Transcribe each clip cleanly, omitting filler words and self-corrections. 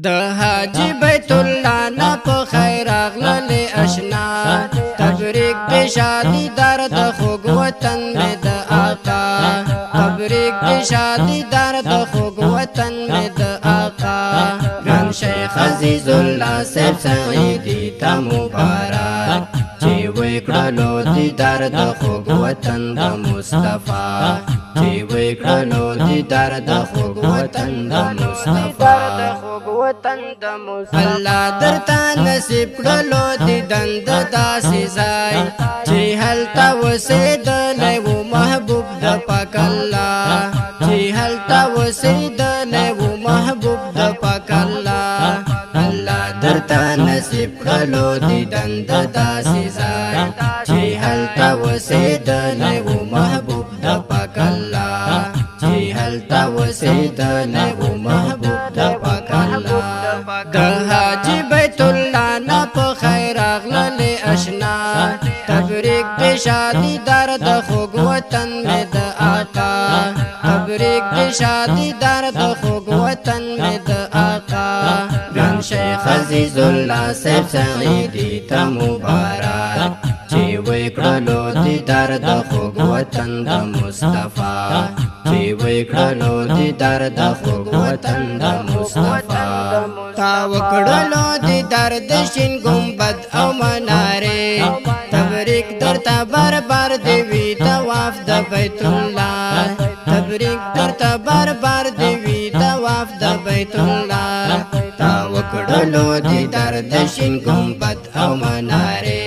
د حاجی بیت الله نه په خیر اغلل اشنا تبریک د شادی در د خوږ وطن می د آقا تبریک د شادی در د خوږ وطن می د آقا ګران شیخ عزیز الله صاحب سعیدی ته مبارک چې وکړلو دی در د خوږ وطن د مصطفی چې وکړلو دی در د خوږ وطن د مصطفی الله درته نصیب کړلو دی دند داسې ځای چې هلته اوسېدلی و محبوب د پاک الله چې هلته اوسېدلی و محبوب د پاک الله الله درته نصیب کړلو دی دند داسې ځای چې هلته اوسېدلی و محبوب د پاک الله چې هلته اوسېدلی و محبوب د پاک الله د حاجی بیت الله نه په خیر اغلل اشنا تبریک د شادی در د خوږ وطن می د آقا تبریک د شادی در د خوږ وطن می د آقا ګران شیخ عزیز الله صاحب سعیدی ته مبارک چې وکړلو دی در د خوږ وطن د مصطفی چې وکړلو دی در د خوږ وطن د مصطفی تا وکړلو دی در د شین ګمبد او منارې تبریک درته بربر دی وی طواف د بیت الله تبریک درته بربر دی وی طواف د بیت الله تا وکړلو دی در د شین ګمبد او منارې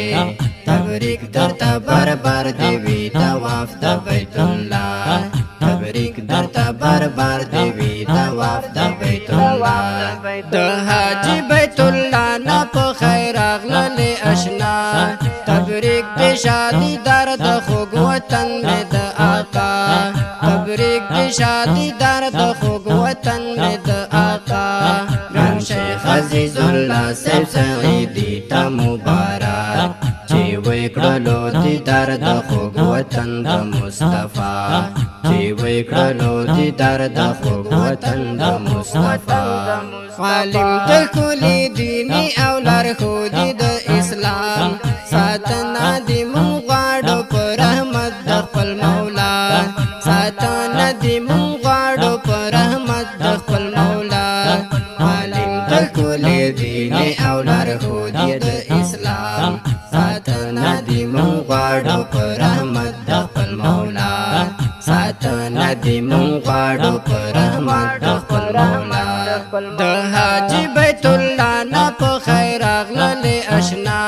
تبریک درته بربر دی وی طواف د بیت الله تبریک درته بربر دی وی طواف د بیت الله د حاجی بیت الله نه په خیر اغلل اشنا تبریک د شادی در د خوږ وطن می د آقا تبریک د شادی در د خوږ وطن می د آقا ګران شیخ عزیز الله صاحب سعیدی ته مبارک چې وکړلو دی در د خوږ وطن د مصطفی چې وکړلو دی در د خوږ وطن د مصطفی عالم د کلی دیني او لارښودي د اسلام ساتنه دې مونږ غواړو په رحمت د خپل مولا ساتنه دې مونږ غواړو په رحمت د خپل مولا عالم د کلی دیني او لارښودي د اسلام ساتنه دې مونږ غواړو په رحمت د خپل مولا ساتنه دې مونږ غواړو په رحمت د خپل مولا د حاجی بیت الله نه په خیر اغلل اشنا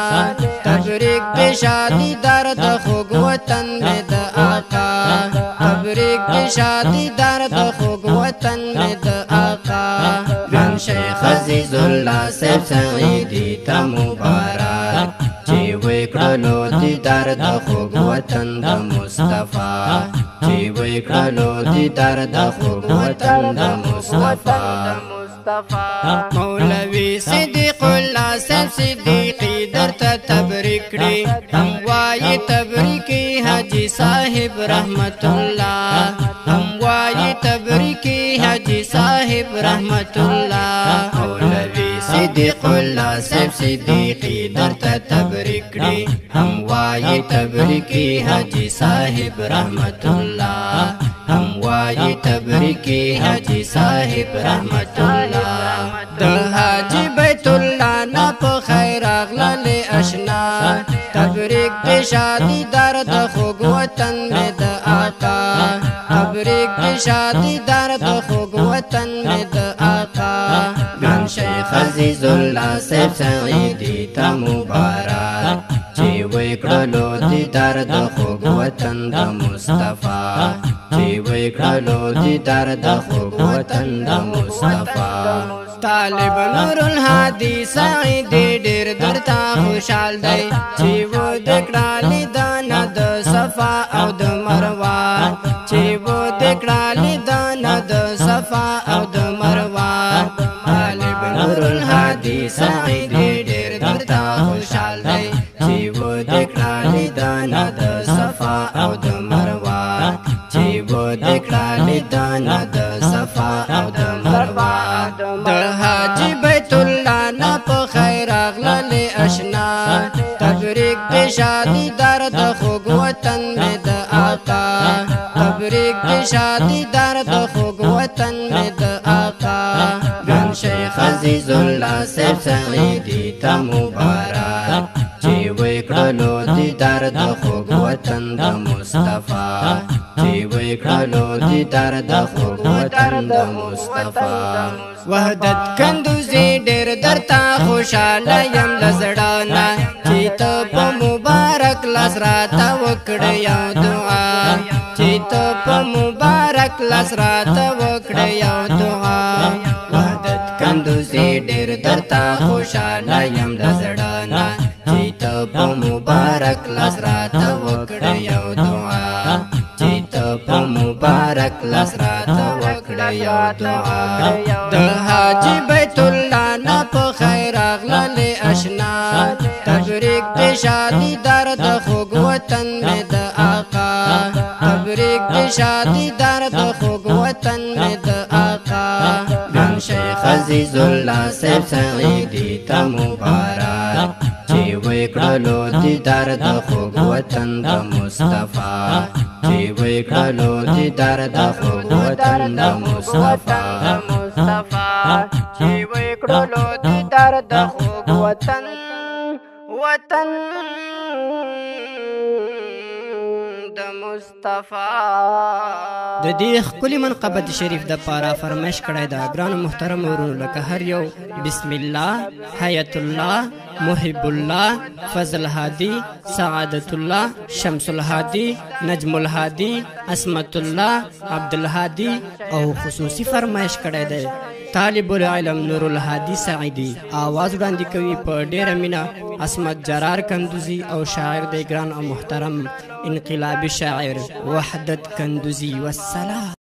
تبریک د شادی در د خوږ وطن می د آقا تبریک د شادی در د خوږ وطن می د آقا ګران شیخ عزیز الله صاحب سعیدی ته مبارک چې وکړلو دی در د خوږ وطن د مصطفی چې وکړلو دی در د خوږ وطن د مصطفی مولوی صدیق الله صاحب صدیقی درته تبریک کړي هم وایي تبریکی حاجی صاحب رحمت الله هم وایي تبریکی حاجی صاحب رحمت الله مولوی صدیق الله صاحب صدیقی درته تبریک کړي هم وایي تبریکی حاجی صاحب رحمت الله هم وایي تبریکی حاجی صاحب رحمت الله د حاجی بیت الله نه په خیر اغلل اشنا تبریک د شادی در د خوږ وطن می د آقا تبریک د شادی در د خوږ وطن می د آقا ګران شیخ عزیز الله صاحب سعیدی ته مبارک چې وکړلو دی در د خوږ وطن د مصطفی چې وکړلو دی در د خوږ وطن د مصطفی طالب نور الهادی سعیدی ډیر درته خوشحال دی چې و د کړالې دانه د صفا او د مروه چې و د کړالې دانه د صفا او د مروه طالب نور الهادی سعیدی ډیر درته خوشحال دی چې و د کړالې دانه د صفا او د مروه چې و د کړالې دانه د صفا او د مروه د حاجی بیت الله نه په خیر اغللی اشنا تبریک د شادی در د خوږ وطن مې د آقا تبریک د شادی در د خوږ وطن مې د آقا ګران شیخ عزیز الله صاحب سعیدي ته مبارک چې وکړلو دیدار د خوږ وطن د مصطفی چې وکړلو دیدار د خوږ وطن د مصطفی وحدت کندوزي ډېر درته خوشاله یم له زړه نه چې ته په مبارک لاس راته وکړې یو دعا چې ته په مبارک لاس راته وکړې یو دعا وحدت کندوزي ډېر درته خوشاله یم له زړه نه چې ته په مبارک لاس راته وکړې یو دعا چې ته په مبارک لاس راته وکړې یو دعا د حاجی بیت الله نه په خیر اغللی اشنا تبریک د شادی در د خوږ وطن مې د آقا تبریک د شادی در د خوږ وطن مې د آقا ګران شیخ عزیز الله صاحب سعیدي ته مبارک چې وکړلو دیدار د خوږ وطن د مصطفی چې وکړلو دیدار د خوږ وطن د مصطفی چې وکړلو دیدار د خوږ وطن د مصطفی د دې ښکلي منقبت شریف د پاره فرمایش کړی دا ګران محترم ورونو لکه هر یو بسم الله حیات الله محب الله فضل هادي سعادت الله شمس الهادي نجم الهادي عصمت الله عبد الهادي او خصوصي فرمایش کړی دی طالب العلم نور الهادي سعیدي आवाज وړاندې کوي په ډیره مینه عصمت جرار کندوزي او شاعر دی ګران او محترم انقلابي شاعر وحدت کندوزي والسلام.